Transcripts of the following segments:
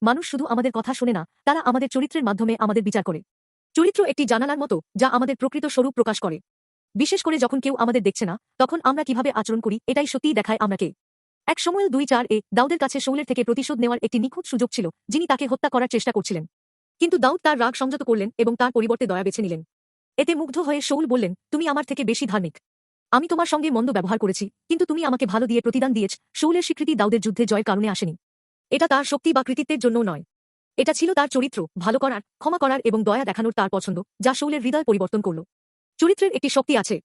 মানুষ শুধু আমাদের কথা শোনে না, তারা আমাদের চরিত্রের মাধ্যমে আমাদের বিচার করে। চরিত্র একটি জানালার মতো, যা আমাদের প্রকৃত স্বরূপ প্রকাশ করে। বিশেষ করে যখন কেউ আমাদের দেখছে না, তখন আমরা কিভাবে আচরণ করি এটাই সত্যিই দেখায় আমরা কে। 1 শমূয়েল 2:4 দাউদের কাছে শাউলের থেকে প্রতিশোধ নেওয়ার একটি নিখুঁত সুযোগ ছিল, যিনি তাকে হত্যা করার চেষ্টা করছিলেন। কিন্তু দাউদ তার রাগ সংযত করলেন এবং তার পরিবর্তে দয়া বেছে নিলেন। এতে মুগ্ধ হয়ে শাউল বললেন, তুমি আমার থেকে বেশি ধার্মিক। আমি তোমার সঙ্গে মন্দ ব্যবহার করেছি, কিন্তু তুমি আমাকে ভালো দিয়ে প্রতিদান দিয়েছ। শাউলের স্বীকৃতি দাউদের যুদ্ধে জয়ের কারণে আসেনি। এটা তার শক্তি বা কৃতিত্বের জন্যও নয়। এটা ছিল তার চরিত্র, ভালো করার, ক্ষমা করার এবং দয়া দেখানোর তার পছন্দ, যা শাউলের হৃদয় পরিবর্তন করল। চরিত্রের একটি শক্তি আছে।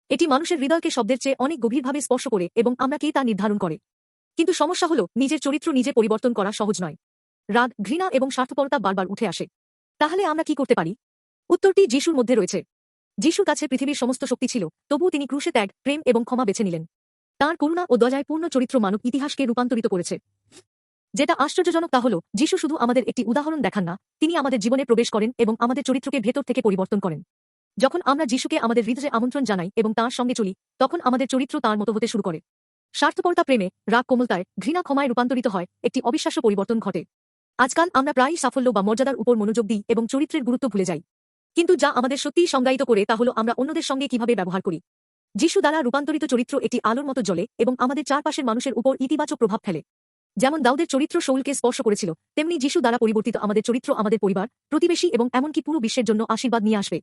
এটি মানুষের হৃদয়কে শব্দের চেয়ে অনেক গভীরভাবে স্পর্শ করে এবং আমরা কে তা নির্ধারণ করে। কিন্তু সমস্যা হল, নিজের চরিত্র নিজে পরিবর্তন করা সহজ নয়। রাগ, ঘৃণা এবং স্বার্থপরতা বারবার উঠে আসে। তাহলে আমরা কি করতে পারি? উত্তরটি যিশুর মধ্যে রয়েছে। যিশুর কাছে পৃথিবীর সমস্ত শক্তি ছিল, তবুও তিনি ক্রুশে ত্যাগ, প্রেম এবং ক্ষমা বেছে নিলেন। তাঁর করুণা ও দয়ায় পূর্ণ চরিত্র মানব ইতিহাসকে রূপান্তরিত করেছে। যেটা আশ্চর্যজনক তা হল, যিশু শুধু আমাদের একটি উদাহরণ দেখান না, তিনি আমাদের জীবনে প্রবেশ করেন এবং আমাদের চরিত্রকে ভেতর থেকে পরিবর্তন করেন। যখন আমরা যিশুকে আমাদের হৃদয়ে আমন্ত্রণ জানাই এবং তাঁর সঙ্গে চলি, তখন আমাদের চরিত্র তাঁর মতো হতে শুরু করে। স্বার্থপরতা প্রেমে, রাগ কোমলতায়, ঘৃণা ক্ষমায় রূপান্তরিত হয়, একটি অবিশ্বাস্য পরিবর্তন ঘটে। আজকাল আমরা প্রায়ই সাফল্য বা মর্যাদার উপর মনোযোগ দিই এবং চরিত্রের গুরুত্ব ভুলে যাই। কিন্তু যা আমাদের সত্যিই সংজ্ঞায়িত করে তা হল আমরা অন্যদের সঙ্গে কিভাবে ব্যবহার করি। যিশু দ্বারা রূপান্তরিত চরিত্র একটি আলোর মতো জ্বলে এবং আমাদের চারপাশের মানুষের উপর ইতিবাচক প্রভাব ফেলে। যেমন দাউদের চরিত্র শাউলকে স্পর্শ করেছিল, তেমনি যিশু দ্বারা পরিবর্তিত আমাদের চরিত্র আমাদের পরিবার, প্রতিবেশী এবং এমনকি পুরো বিশ্বের জন্য আশীর্বাদ নিয়ে আসবে।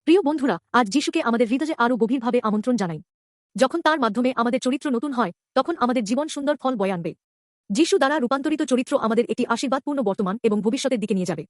প্রিয় বন্ধুরা, আজ যিশুকে আমাদের হৃদয়ে আরও গভীরভাবে আমন্ত্রণ জানাই। যখন তার মাধ্যমে আমাদের চরিত্র নতুন হয়, তখন আমাদের জীবন সুন্দর ফল বয়ে আনবে। যিশু দ্বারা রূপান্তরিত চরিত্র আমাদের একটি আশীর্বাদপূর্ণ বর্তমান এবং ভবিষ্যতের দিকে নিয়ে যাবে।